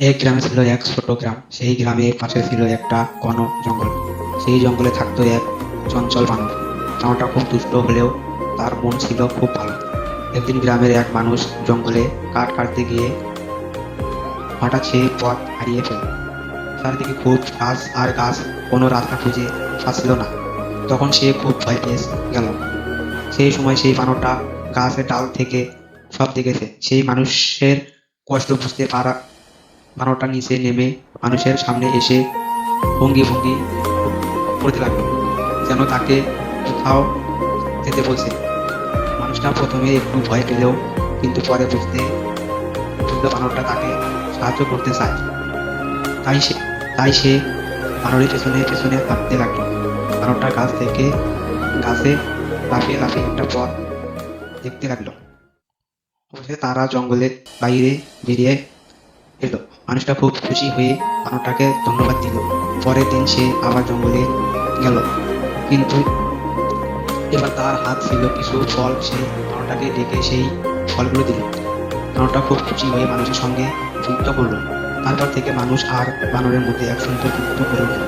এক গ্রামে ছিল এক ছোট গ্রাম। সেই গ্রামের পাশে ছিল একটা ঘন জঙ্গল। সেই জঙ্গলে থাকতো এক চঞ্চল বানর। বানরটা খুব দুষ্ট হলেও তার মন ছিল খুব ভালো। একদিন গ্রামের এক মানুষ জঙ্গলে কাঠ কাটতে গিয়ে হঠাৎ সে পথ হারিয়ে ফেলল। চারিদিকে খুব গাছ আর গাছ, কোনো রাস্তা খুঁজে পাচ্ছিল না। তখন সে খুব ভয় পেয়ে গেল। সেই সময় সেই বানরটা গাছের ডাল থেকে সব দেখেছে। সেই মানুষের কষ্ট বুঝতে পারা বানরটা নিচে নেমে মানুষের সামনে এসে ভঙ্গি ভঙ্গি করতে লাগলো, যেন তাকে কোথাও যেতে বলছে। মানুষটা প্রথমে একটু ভয় পেলেও কিন্তু পরে বুঝতে বানরটা তাকে সাহায্য করতে চায়। তাই সে তাই সে বানরের পেছনে পেছনে হাঁটতে লাগলো। বানরটা গাছ থেকে গাছে লাফিয়ে লাফিয়ে একটা পথ দেখতে লাগলো। অবশেষে তারা জঙ্গলের বাইরে বেরিয়ে এলো। মানুষটা খুব খুশি হয়ে বানরটাকে ধন্যবাদ দিল। পরের দিন সে আবার জঙ্গলে গেল, কিন্তু এবার তার হাত ছিল কিছু ফল। সে বানরটাকে ডেকে সেই ফলগুলো দিল। বানরটা খুব খুশি হয়ে মানুষের সঙ্গে যুক্ত করলো। তারপর থেকে মানুষ আর বানরের মধ্যে এক সুন্দর বন্ধুত্ব গড়ে উঠল।